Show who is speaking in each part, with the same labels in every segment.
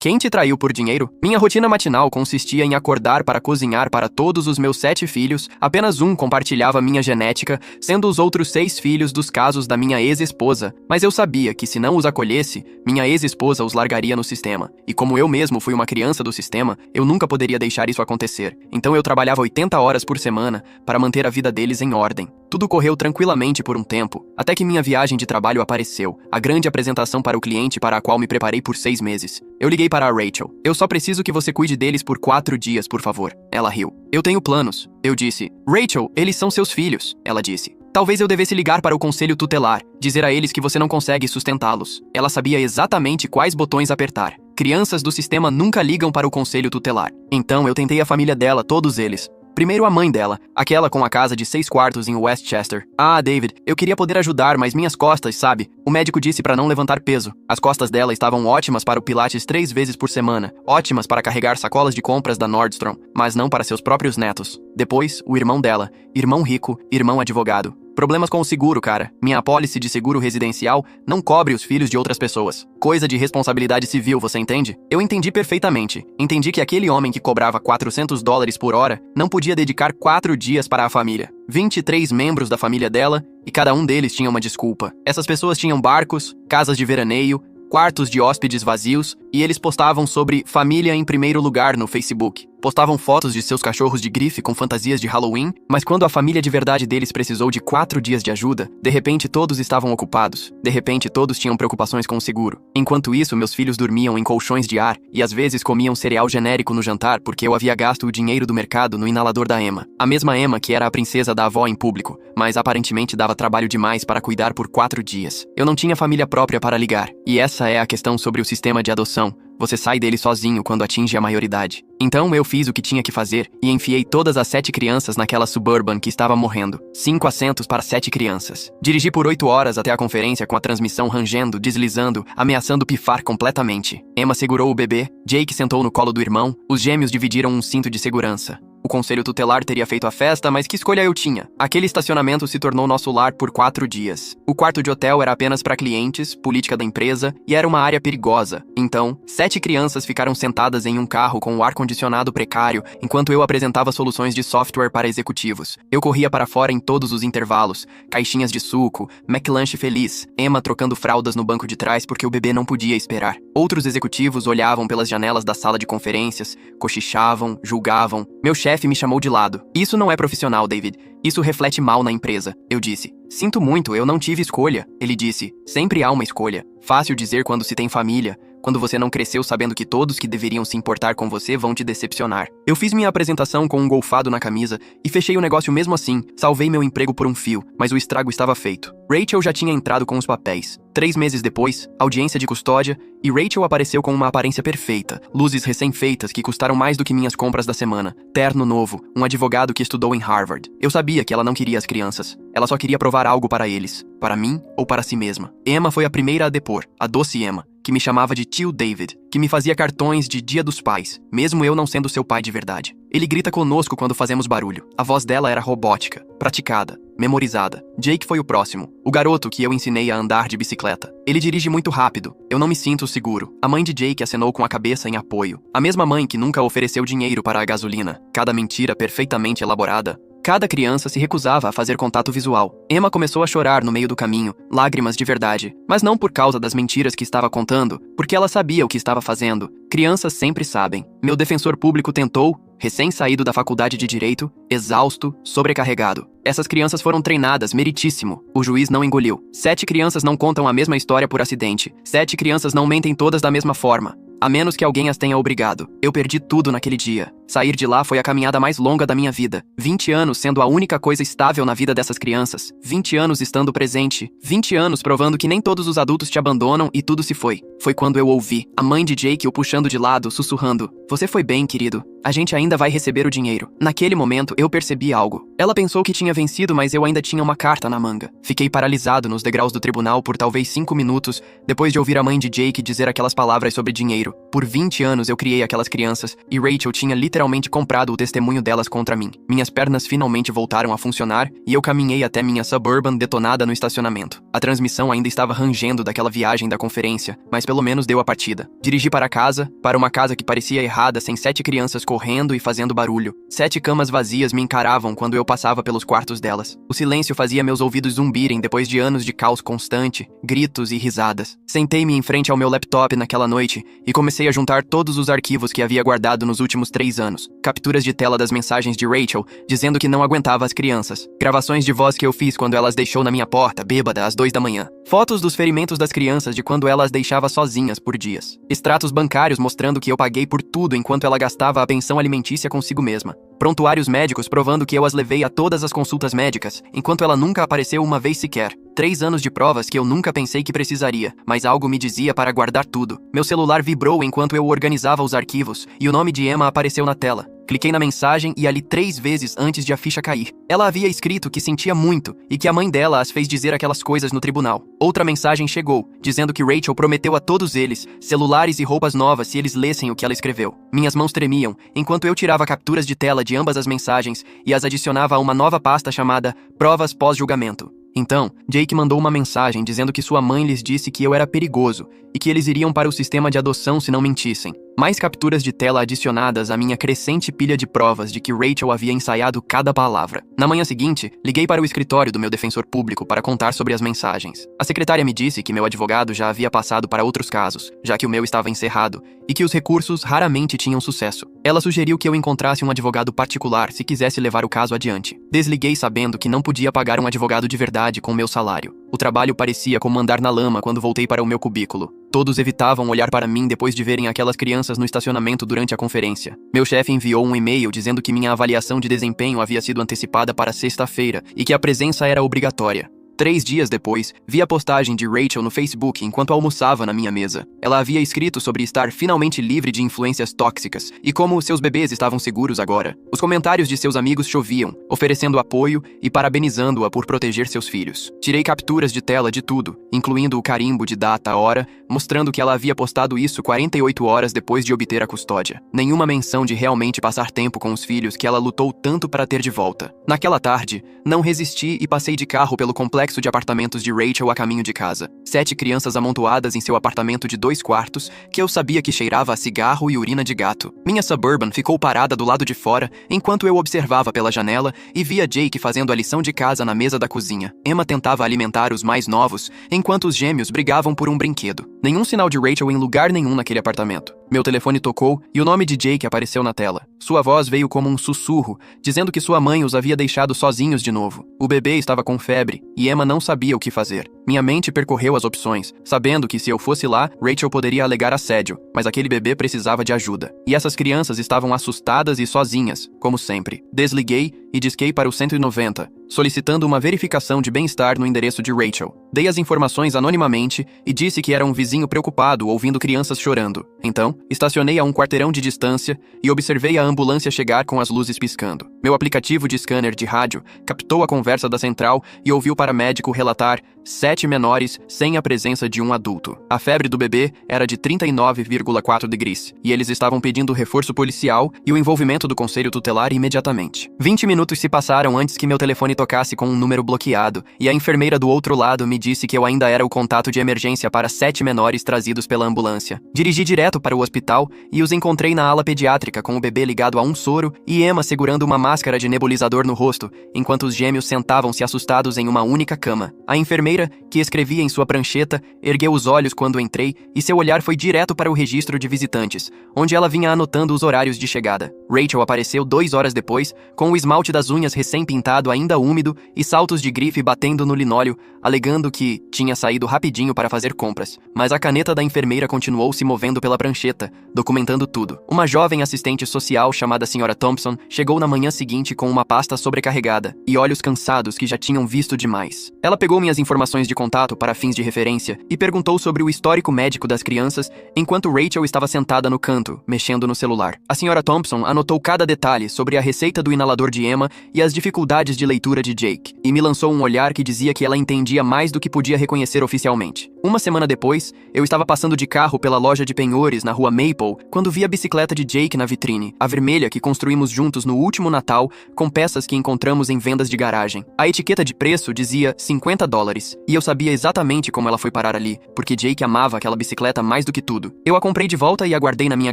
Speaker 1: Quem te traiu por dinheiro? Minha rotina matinal consistia em acordar para cozinhar para todos os meus 7 filhos, apenas um compartilhava minha genética, sendo os outros 6 filhos dos casos da minha ex-esposa, mas eu sabia que se não os acolhesse, minha ex-esposa os largaria no sistema, e como eu mesmo fui uma criança do sistema, eu nunca poderia deixar isso acontecer, então eu trabalhava 80 horas por semana para manter a vida deles em ordem. Tudo correu tranquilamente por um tempo, até que minha viagem de trabalho apareceu, a grande apresentação para o cliente para a qual me preparei por 6 meses. Eu liguei para a Rachel. Eu só preciso que você cuide deles por 4 dias, por favor. Ela riu. Eu tenho planos. Eu disse. Rachel, eles são seus filhos. Ela disse. Talvez eu devesse ligar para o conselho tutelar, dizer a eles que você não consegue sustentá-los. Ela sabia exatamente quais botões apertar. Crianças do sistema nunca ligam para o conselho tutelar. Então eu tentei a família dela, todos eles. Primeiro a mãe dela, aquela com a casa de 6 quartos em Westchester. Ah, David, eu queria poder ajudar, mas minhas costas, sabe? O médico disse para não levantar peso. As costas dela estavam ótimas para o pilates 3 vezes por semana, ótimas para carregar sacolas de compras da Nordstrom, mas não para seus próprios netos. Depois, o irmão dela, irmão rico, irmão advogado. Problemas com o seguro, cara. Minha apólice de seguro residencial não cobre os filhos de outras pessoas. Coisa de responsabilidade civil, você entende? Eu entendi perfeitamente. Entendi que aquele homem que cobrava $400 por hora não podia dedicar 4 dias para a família. 23 membros da família dela e cada um deles tinha uma desculpa. Essas pessoas tinham barcos, casas de veraneio, quartos de hóspedes vazios e eles postavam sobre família em primeiro lugar no Facebook. Postavam fotos de seus cachorros de grife com fantasias de Halloween, mas quando a família de verdade deles precisou de 4 dias de ajuda, de repente todos estavam ocupados. De repente todos tinham preocupações com o seguro. Enquanto isso, meus filhos dormiam em colchões de ar e às vezes comiam cereal genérico no jantar porque eu havia gasto o dinheiro do mercado no inalador da Emma. A mesma Emma que era a princesa da avó em público, mas aparentemente dava trabalho demais para cuidar por 4 dias. Eu não tinha família própria para ligar. E essa é a questão sobre o sistema de adoção. Você sai dele sozinho quando atinge a maioridade. Então eu fiz o que tinha que fazer e enfiei todas as 7 crianças naquela Suburban que estava morrendo. 5 assentos para 7 crianças. Dirigi por 8 horas até a conferência com a transmissão rangendo, deslizando, ameaçando pifar completamente. Emma segurou o bebê, Jake sentou no colo do irmão, os gêmeos dividiram um cinto de segurança. O conselho tutelar teria feito a festa, mas que escolha eu tinha? Aquele estacionamento se tornou nosso lar por 4 dias. O quarto de hotel era apenas para clientes, política da empresa, e era uma área perigosa. Então, 7 crianças ficaram sentadas em um carro com o ar-condicionado precário, enquanto eu apresentava soluções de software para executivos. Eu corria para fora em todos os intervalos, caixinhas de suco, McLanche feliz, Emma trocando fraldas no banco de trás porque o bebê não podia esperar. Outros executivos olhavam pelas janelas da sala de conferências, cochichavam, julgavam. Meu chefe me chamou de lado. Isso não é profissional, David. Isso reflete mal na empresa. Eu disse. Sinto muito, eu não tive escolha. Ele disse. Sempre há uma escolha. Fácil dizer quando se tem família. Quando você não cresceu sabendo que todos que deveriam se importar com você vão te decepcionar. Eu fiz minha apresentação com um golfado na camisa e fechei o negócio mesmo assim. Salvei meu emprego por um fio, mas o estrago estava feito. Rachel já tinha entrado com os papéis. 3 meses depois, audiência de custódia, e Rachel apareceu com uma aparência perfeita, luzes recém-feitas que custaram mais do que minhas compras da semana, terno novo, um advogado que estudou em Harvard. Eu sabia que ela não queria as crianças. Ela só queria provar algo para eles, para mim ou para si mesma. Emma foi a primeira a depor, a doce Emma, que me chamava de tio David, que me fazia cartões de Dia dos Pais, mesmo eu não sendo seu pai de verdade. Ele grita conosco quando fazemos barulho. A voz dela era robótica, praticada, memorizada. Jake foi o próximo, o garoto que eu ensinei a andar de bicicleta. Ele dirige muito rápido. Eu não me sinto seguro. A mãe de Jake acenou com a cabeça em apoio. A mesma mãe que nunca ofereceu dinheiro para a gasolina. Cada mentira perfeitamente elaborada. Cada criança se recusava a fazer contato visual. Emma começou a chorar no meio do caminho, lágrimas de verdade. Mas não por causa das mentiras que estava contando, porque ela sabia o que estava fazendo. Crianças sempre sabem. Meu defensor público tentou, recém-saído da faculdade de Direito, exausto, sobrecarregado. Essas crianças foram treinadas, meritíssimo. O juiz não engoliu. 7 crianças não contam a mesma história por acidente. 7 crianças não mentem todas da mesma forma. A menos que alguém as tenha obrigado. Eu perdi tudo naquele dia. Sair de lá foi a caminhada mais longa da minha vida. 20 anos sendo a única coisa estável na vida dessas crianças. 20 anos estando presente. 20 anos provando que nem todos os adultos te abandonam e tudo se foi. Foi quando eu ouvi a mãe de Jake o puxando de lado, sussurrando. Você foi bem, querido. A gente ainda vai receber o dinheiro. Naquele momento, eu percebi algo. Ela pensou que tinha vencido, mas eu ainda tinha uma carta na manga. Fiquei paralisado nos degraus do tribunal por talvez 5 minutos, depois de ouvir a mãe de Jake dizer aquelas palavras sobre dinheiro. Por 20 anos eu criei aquelas crianças, e Rachel tinha literalmente literalmente comprado o testemunho delas contra mim. Minhas pernas finalmente voltaram a funcionar e eu caminhei até minha Suburban detonada no estacionamento. A transmissão ainda estava rangendo daquela viagem da conferência, mas pelo menos deu a partida. Dirigi para casa, para uma casa que parecia errada, sem 7 crianças correndo e fazendo barulho. 7 camas vazias me encaravam quando eu passava pelos quartos delas. O silêncio fazia meus ouvidos zumbirem depois de anos de caos constante, gritos e risadas. Sentei-me em frente ao meu laptop naquela noite e comecei a juntar todos os arquivos que havia guardado nos últimos 3 anos. Capturas de tela das mensagens de Rachel, dizendo que não aguentava as crianças. Gravações de voz que eu fiz quando elas deixou na minha porta, bêbada, às 2 da manhã. Fotos dos ferimentos das crianças de quando ela as deixava sozinhas por dias. Extratos bancários mostrando que eu paguei por tudo enquanto ela gastava a pensão alimentícia consigo mesma. Prontuários médicos provando que eu as levei a todas as consultas médicas, enquanto ela nunca apareceu uma vez sequer. 3 anos de provas que eu nunca pensei que precisaria, mas algo me dizia para guardar tudo. Meu celular vibrou enquanto eu organizava os arquivos, e o nome de Emma apareceu na tela. Cliquei na mensagem e ali 3 vezes antes de a ficha cair. Ela havia escrito que sentia muito e que a mãe dela as fez dizer aquelas coisas no tribunal. Outra mensagem chegou, dizendo que Rachel prometeu a todos eles celulares e roupas novas se eles lessem o que ela escreveu. Minhas mãos tremiam, enquanto eu tirava capturas de tela de ambas as mensagens e as adicionava a uma nova pasta chamada Provas Pós-Julgamento. Então, Jake mandou uma mensagem dizendo que sua mãe lhes disse que eu era perigoso e que eles iriam para o sistema de adoção se não mentissem. Mais capturas de tela adicionadas à minha crescente pilha de provas de que Rachel havia ensaiado cada palavra. Na manhã seguinte, liguei para o escritório do meu defensor público para contar sobre as mensagens. A secretária me disse que meu advogado já havia passado para outros casos, já que o meu estava encerrado, e que os recursos raramente tinham sucesso. Ela sugeriu que eu encontrasse um advogado particular se quisesse levar o caso adiante. Desliguei sabendo que não podia pagar um advogado de verdade com meu salário. O trabalho parecia como andar na lama quando voltei para o meu cubículo. Todos evitavam olhar para mim depois de verem aquelas crianças no estacionamento durante a conferência. Meu chefe enviou um e-mail dizendo que minha avaliação de desempenho havia sido antecipada para sexta-feira e que a presença era obrigatória. 3 dias depois, vi a postagem de Rachel no Facebook enquanto almoçava na minha mesa. Ela havia escrito sobre estar finalmente livre de influências tóxicas e como seus bebês estavam seguros agora. Os comentários de seus amigos choviam, oferecendo apoio e parabenizando-a por proteger seus filhos. Tirei capturas de tela de tudo, incluindo o carimbo de data-hora, mostrando que ela havia postado isso 48 horas depois de obter a custódia. Nenhuma menção de realmente passar tempo com os filhos que ela lutou tanto para ter de volta. Naquela tarde, não resisti e passei de carro pelo complexo de apartamentos de Rachel a caminho de casa. 7 crianças amontoadas em seu apartamento de 2 quartos, que eu sabia que cheirava a cigarro e urina de gato. Minha Suburban ficou parada do lado de fora, enquanto eu observava pela janela e via Jake fazendo a lição de casa na mesa da cozinha. Emma tentava alimentar os mais novos, enquanto os gêmeos brigavam por um brinquedo. Nenhum sinal de Rachel em lugar nenhum naquele apartamento. Meu telefone tocou e o nome de Jake apareceu na tela. Sua voz veio como um sussurro, dizendo que sua mãe os havia deixado sozinhos de novo. O bebê estava com febre e Emma não sabia o que fazer. Minha mente percorreu as opções, sabendo que se eu fosse lá, Rachel poderia alegar assédio, mas aquele bebê precisava de ajuda. E essas crianças estavam assustadas e sozinhas, como sempre. Desliguei e disquei para o 190, solicitando uma verificação de bem-estar no endereço de Rachel. Dei as informações anonimamente e disse que era um vizinho preocupado ouvindo crianças chorando. Então, estacionei a um quarteirão de distância e observei a ambulância chegar com as luzes piscando. Meu aplicativo de scanner de rádio captou a conversa da central e ouviu o paramédico relatar 7 menores sem a presença de um adulto. A febre do bebê era de 39,4 degrees e eles estavam pedindo reforço policial e o envolvimento do conselho tutelar imediatamente. 20 minutos se passaram antes que meu telefone tocasse com um número bloqueado e a enfermeira do outro lado me disse que eu ainda era o contato de emergência para 7 menores trazidos pela ambulância. Dirigi direto para o hospital e os encontrei na ala pediátrica com o bebê ligado a um soro e Emma segurando uma máscara de nebulizador no rosto, enquanto os gêmeos sentavam-se assustados em uma única cama. A enfermeira, que escrevia em sua prancheta, ergueu os olhos quando entrei e seu olhar foi direto para o registro de visitantes, onde ela vinha anotando os horários de chegada. Rachel apareceu 2 horas depois, com o esmalte das unhas recém-pintado ainda úmido e saltos de grife batendo no linóleo, alegando que tinha saído rapidinho para fazer compras. Mas a caneta da enfermeira continuou se movendo pela prancheta, documentando tudo. Uma jovem assistente social chamada Sra. Thompson chegou na manhã seguinte com uma pasta sobrecarregada e olhos cansados que já tinham visto demais. Ela pegou minhas informações de contato para fins de referência e perguntou sobre o histórico médico das crianças enquanto Rachel estava sentada no canto, mexendo no celular. A Sra. Thompson anotou anotou cada detalhe sobre a receita do inalador de Emma e as dificuldades de leitura de Jake, e me lançou um olhar que dizia que ela entendia mais do que podia reconhecer oficialmente. Uma semana depois, eu estava passando de carro pela loja de penhores na rua Maple quando vi a bicicleta de Jake na vitrine, a vermelha que construímos juntos no último Natal, com peças que encontramos em vendas de garagem. A etiqueta de preço dizia $50, e eu sabia exatamente como ela foi parar ali, porque Jake amava aquela bicicleta mais do que tudo. Eu a comprei de volta e a guardei na minha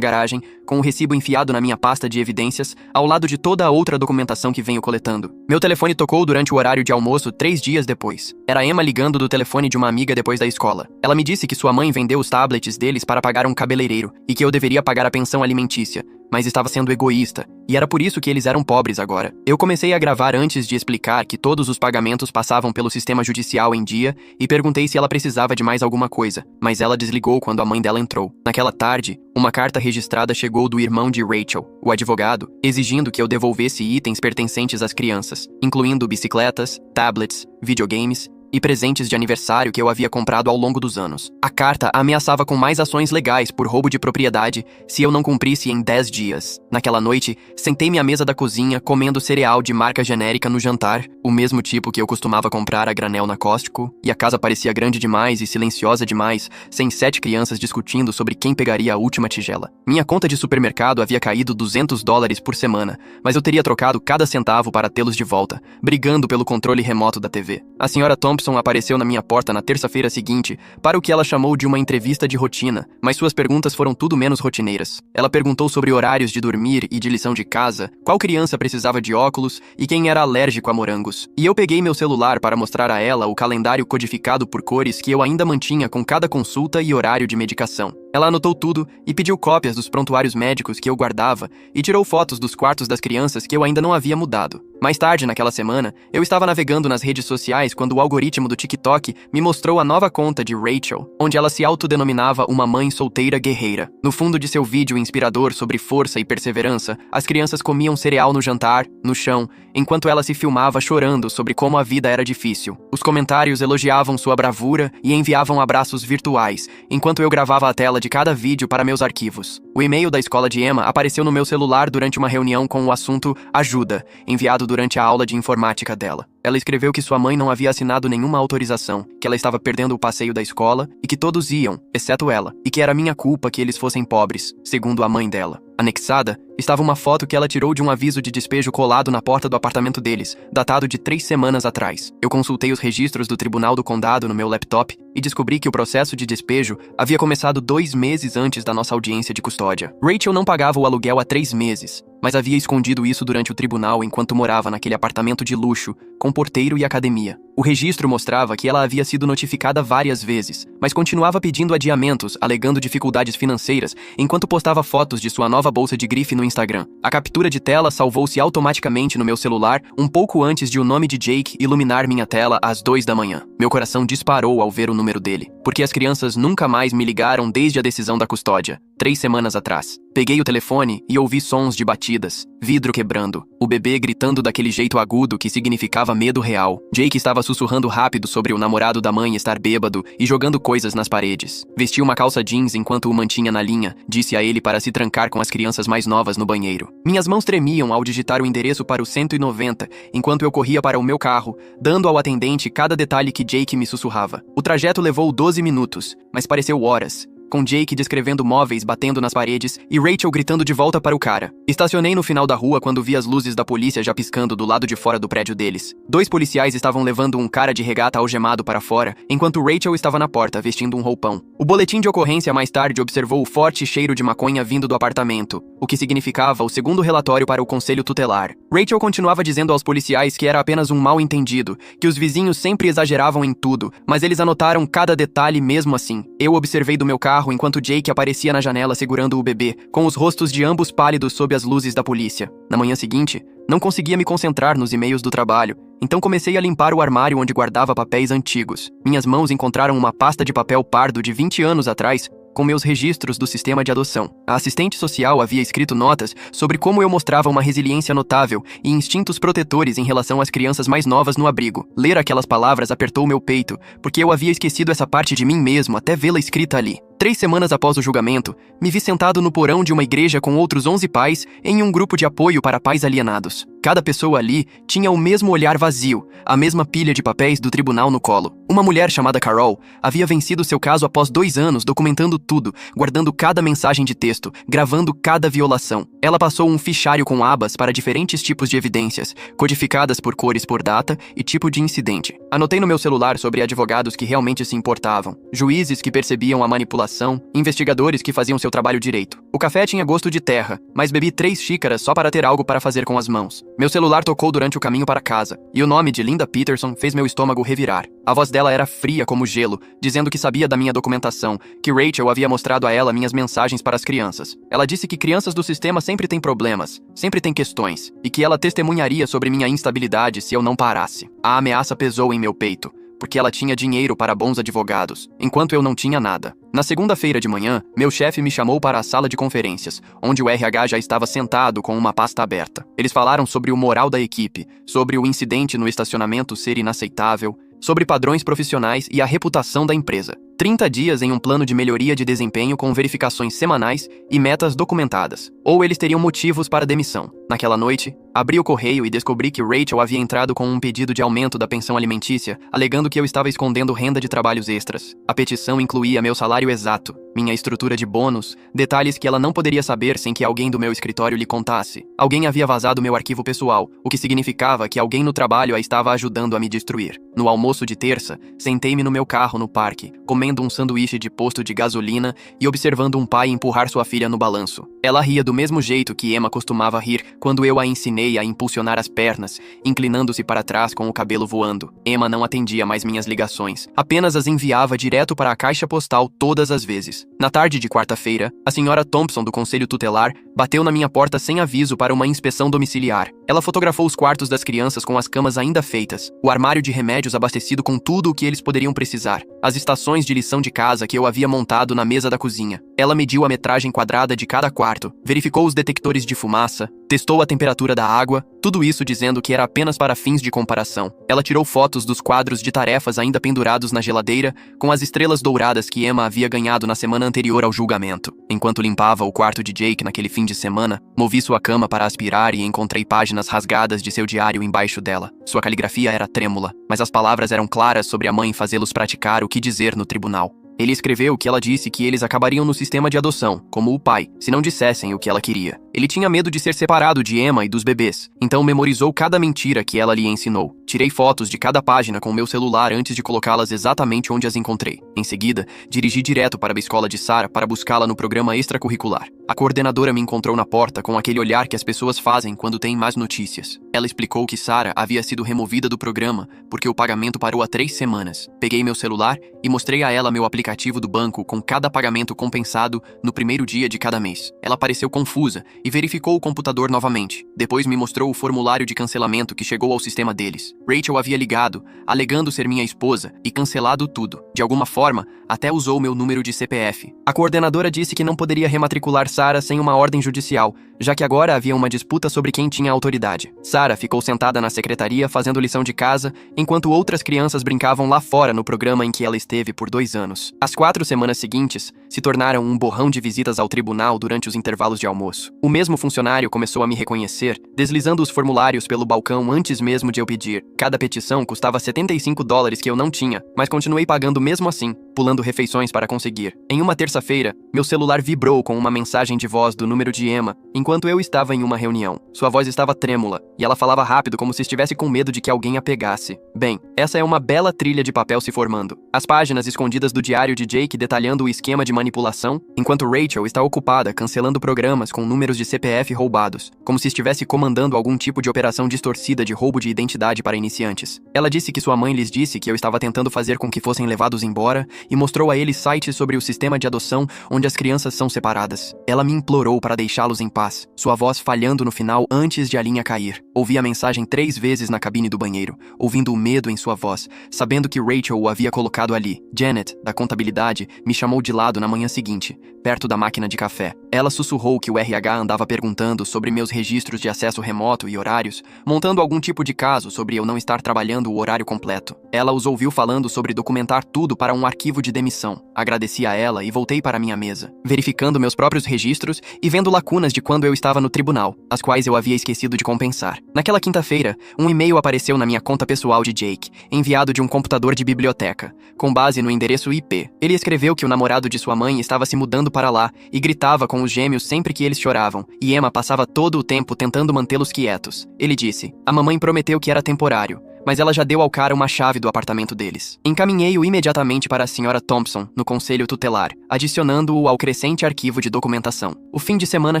Speaker 1: garagem, com o recibo enfiado na minha pasta de evidências, ao lado de toda a outra documentação que venho coletando. Meu telefone tocou durante o horário de almoço 3 dias depois. Era Emma ligando do telefone de uma amiga depois da escola. Ela me disse que sua mãe vendeu os tablets deles para pagar um cabeleireiro e que eu deveria pagar a pensão alimentícia, mas estava sendo egoísta, e era por isso que eles eram pobres agora. Eu comecei a gravar antes de explicar que todos os pagamentos passavam pelo sistema judicial em dia e perguntei se ela precisava de mais alguma coisa, mas ela desligou quando a mãe dela entrou. Naquela tarde, uma carta registrada chegou do irmão de Rachel, o advogado, exigindo que eu devolvesse itens pertencentes às crianças, incluindo bicicletas, tablets, videogames e presentes de aniversário que eu havia comprado ao longo dos anos. A carta ameaçava com mais ações legais por roubo de propriedade se eu não cumprisse em 10 dias. Naquela noite, sentei-me à mesa da cozinha comendo cereal de marca genérica no jantar, o mesmo tipo que eu costumava comprar a granel na Costco, e a casa parecia grande demais e silenciosa demais, sem 7 crianças discutindo sobre quem pegaria a última tigela. Minha conta de supermercado havia caído $200 por semana, mas eu teria trocado cada centavo para tê-los de volta, brigando pelo controle remoto da TV. A senhora Thompson apareceu na minha porta na terça-feira seguinte para o que ela chamou de uma entrevista de rotina, mas suas perguntas foram tudo menos rotineiras. Ela perguntou sobre horários de dormir e de lição de casa, qual criança precisava de óculos e quem era alérgico a morangos. E eu peguei meu celular para mostrar a ela o calendário codificado por cores que eu ainda mantinha com cada consulta e horário de medicação. Ela anotou tudo e pediu cópias dos prontuários médicos que eu guardava e tirou fotos dos quartos das crianças que eu ainda não havia mudado. Mais tarde, naquela semana, eu estava navegando nas redes sociais quando o algoritmo do TikTok me mostrou a nova conta de Rachel, onde ela se autodenominava uma mãe solteira guerreira. No fundo de seu vídeo inspirador sobre força e perseverança, as crianças comiam cereal no jantar, no chão, enquanto ela se filmava chorando sobre como a vida era difícil. Os comentários elogiavam sua bravura e enviavam abraços virtuais, enquanto eu gravava a tela de cada vídeo para meus arquivos. O e-mail da escola de Emma apareceu no meu celular durante uma reunião com o assunto Ajuda, enviado durante a aula de informática dela. Ela escreveu que sua mãe não havia assinado nenhuma autorização, que ela estava perdendo o passeio da escola e que todos iam, exceto ela, e que era minha culpa que eles fossem pobres, segundo a mãe dela. Anexada, estava uma foto que ela tirou de um aviso de despejo colado na porta do apartamento deles, datado de 3 semanas atrás. Eu consultei os registros do Tribunal do Condado no meu laptop e descobri que o processo de despejo havia começado 2 meses antes da nossa audiência de custódia. Rachel não pagava o aluguel há 3 meses, mas havia escondido isso durante o tribunal enquanto morava naquele apartamento de luxo, com porteiro e academia. O registro mostrava que ela havia sido notificada várias vezes, mas continuava pedindo adiamentos, alegando dificuldades financeiras, enquanto postava fotos de sua nova bolsa de grife no Instagram. A captura de tela salvou-se automaticamente no meu celular um pouco antes de o nome de Jake iluminar minha tela às 2 da manhã. Meu coração disparou ao ver o número dele, porque as crianças nunca mais me ligaram desde a decisão da custódia, 3 semanas atrás. Peguei o telefone e ouvi sons de batidas, vidro quebrando, o bebê gritando daquele jeito agudo que significava medo real. Jake estava sussurrando rápido sobre o namorado da mãe estar bêbado e jogando coisas nas paredes. Vestia uma calça jeans enquanto o mantinha na linha, disse a ele para se trancar com as crianças mais novas no banheiro. Minhas mãos tremiam ao digitar o endereço para o 190, enquanto eu corria para o meu carro, dando ao atendente cada detalhe que Jake me sussurrava. O trajeto levou 12 minutos, mas pareceu horas, com Jake descrevendo móveis batendo nas paredes e Rachel gritando de volta para o cara. Estacionei no final da rua quando vi as luzes da polícia já piscando do lado de fora do prédio deles. 2 policiais estavam levando um cara de regata algemado para fora, enquanto Rachel estava na porta, vestindo um roupão. O boletim de ocorrência mais tarde observou o forte cheiro de maconha vindo do apartamento, o que significava o segundo relatório para o conselho tutelar. Rachel continuava dizendo aos policiais que era apenas um mal-entendido, que os vizinhos sempre exageravam em tudo, mas eles anotaram cada detalhe mesmo assim. Eu observei do meu carro enquanto Jake aparecia na janela segurando o bebê, com os rostos de ambos pálidos sob as luzes da polícia. Na manhã seguinte, não conseguia me concentrar nos e-mails do trabalho, então comecei a limpar o armário onde guardava papéis antigos. Minhas mãos encontraram uma pasta de papel pardo de 20 anos atrás, com meus registros do sistema de adoção. A assistente social havia escrito notas sobre como eu mostrava uma resiliência notável e instintos protetores em relação às crianças mais novas no abrigo. Ler aquelas palavras apertou meu peito, porque eu havia esquecido essa parte de mim mesmo até vê-la escrita ali. 3 semanas após o julgamento, me vi sentado no porão de uma igreja com outros 11 pais em um grupo de apoio para pais alienados. Cada pessoa ali tinha o mesmo olhar vazio, a mesma pilha de papéis do tribunal no colo. Uma mulher chamada Carol havia vencido seu caso após 2 anos, documentando tudo, guardando cada mensagem de texto, gravando cada violação. Ela passou um fichário com abas para diferentes tipos de evidências, codificadas por cores por data e tipo de incidente. Anotei no meu celular sobre advogados que realmente se importavam, juízes que percebiam a manipulação, investigadores que faziam seu trabalho direito. O café tinha gosto de terra, mas bebi 3 xícaras só para ter algo para fazer com as mãos. Meu celular tocou durante o caminho para casa, e o nome de Linda Peterson fez meu estômago revirar. A voz dela era fria como gelo, dizendo que sabia da minha documentação, que Rachel havia mostrado a ela minhas mensagens para as crianças. Ela disse que crianças do sistema sempre têm problemas, sempre têm questões, e que ela testemunharia sobre minha instabilidade se eu não parasse. A ameaça pesou em meu peito, porque ela tinha dinheiro para bons advogados, enquanto eu não tinha nada. Na segunda-feira de manhã, meu chefe me chamou para a sala de conferências, onde o RH já estava sentado com uma pasta aberta. Eles falaram sobre o moral da equipe, sobre o incidente no estacionamento ser inaceitável, sobre padrões profissionais e a reputação da empresa. 30 dias em um plano de melhoria de desempenho com verificações semanais e metas documentadas. Ou eles teriam motivos para demissão. Naquela noite, abri o correio e descobri que Rachel havia entrado com um pedido de aumento da pensão alimentícia, alegando que eu estava escondendo renda de trabalhos extras. A petição incluía meu salário exato, minha estrutura de bônus, detalhes que ela não poderia saber sem que alguém do meu escritório lhe contasse. Alguém havia vazado meu arquivo pessoal, o que significava que alguém no trabalho a estava ajudando a me destruir. No almoço de terça, sentei-me no meu carro no parque, comendo um sanduíche de posto de gasolina e observando um pai empurrar sua filha no balanço. Ela ria do mesmo jeito que Emma costumava rir quando eu a ensinei a impulsionar as pernas, inclinando-se para trás com o cabelo voando. Emma não atendia mais minhas ligações, apenas as enviava direto para a caixa postal todas as vezes. Na tarde de quarta-feira, a senhora Thompson do Conselho Tutelar bateu na minha porta sem aviso para uma inspeção domiciliar. Ela fotografou os quartos das crianças com as camas ainda feitas, o armário de remédios abastecido com tudo o que eles poderiam precisar, as estações de lição de casa que eu havia montado na mesa da cozinha. Ela mediu a metragem quadrada de cada quarto, verificou os detectores de fumaça, testou a temperatura da água, tudo isso dizendo que era apenas para fins de comparação. Ela tirou fotos dos quadros de tarefas ainda pendurados na geladeira, com as estrelas douradas que Emma havia ganhado na semana anterior ao julgamento. Enquanto limpava o quarto de Jake naquele fim de semana, movi sua cama para aspirar e encontrei páginas rasgadas de seu diário embaixo dela. Sua caligrafia era trêmula, mas as palavras eram claras sobre a mãe fazê-los praticar o que dizer no tribunal. Ele escreveu que ela disse que eles acabariam no sistema de adoção, como o pai, se não dissessem o que ela queria. Ele tinha medo de ser separado de Emma e dos bebês, então memorizou cada mentira que ela lhe ensinou. Tirei fotos de cada página com o meu celular antes de colocá-las exatamente onde as encontrei. Em seguida, dirigi direto para a escola de Sarah para buscá-la no programa extracurricular. A coordenadora me encontrou na porta com aquele olhar que as pessoas fazem quando têm más notícias. Ela explicou que Sarah havia sido removida do programa porque o pagamento parou há 3 semanas. Peguei meu celular e mostrei a ela meu aplicativo do banco com cada pagamento compensado no primeiro dia de cada mês. Ela pareceu confusa e verificou o computador novamente. Depois me mostrou o formulário de cancelamento que chegou ao sistema deles. Rachel havia ligado, alegando ser minha esposa, e cancelado tudo. De alguma forma, até usou meu número de CPF. A coordenadora disse que não poderia rematricular Sarah sem uma ordem judicial, já que agora havia uma disputa sobre quem tinha autoridade. Sarah ficou sentada na secretaria fazendo lição de casa, enquanto outras crianças brincavam lá fora no programa em que ela esteve por 2 anos. As 4 semanas seguintes se tornaram um borrão de visitas ao tribunal durante os intervalos de almoço. O mesmo funcionário começou a me reconhecer, deslizando os formulários pelo balcão antes mesmo de eu pedir. Cada petição custava $75 que eu não tinha, mas continuei pagando mesmo assim, pulando refeições para conseguir. Em uma terça-feira, meu celular vibrou com uma mensagem de voz do número de Emma, enquanto eu estava em uma reunião. Sua voz estava trêmula, e ela falava rápido como se estivesse com medo de que alguém a pegasse. Bem, essa é uma bela trilha de papel se formando. As páginas escondidas do diário de Jake detalhando o esquema de manipulação, enquanto Rachel está ocupada cancelando programas com números de CPF roubados, como se estivesse comandando algum tipo de operação distorcida de roubo de identidade para iniciantes. Ela disse que sua mãe lhes disse que eu estava tentando fazer com que fossem levados embora e mostrou a eles sites sobre o sistema de adoção onde as crianças são separadas. Ela me implorou para deixá-los em paz, sua voz falhando no final antes de a linha cair. Ouvi a mensagem 3 vezes na cabine do banheiro, ouvindo o medo em sua voz, sabendo que Rachel o havia colocado ali. Janet, da contabilidade, me chamou de lado na manhã seguinte, perto da máquina de café. Ela sussurrou que o RH andava perguntando sobre meus registros de acesso remoto e horários, montando algum tipo de caso sobre eu não estar trabalhando o horário completo. Ela os ouviu falando sobre documentar tudo para um arquivo de demissão. Agradeci a ela e voltei para minha mesa, verificando meus próprios registros e vendo lacunas de quando eu estava no tribunal, as quais eu havia esquecido de compensar. Naquela quinta-feira, um e-mail apareceu na minha conta pessoal de Jake, enviado de um computador de biblioteca, com base no endereço IP. Ele escreveu que o namorado de sua mãe estava se mudando para lá e gritava com os gêmeos sempre que eles choravam, e Emma passava todo o tempo tentando mantê-los quietos. Ele disse: "A mamãe prometeu que era temporário, mas ela já deu ao cara uma chave do apartamento deles." Encaminhei-o imediatamente para a senhora Thompson, no conselho tutelar, adicionando-o ao crescente arquivo de documentação. O fim de semana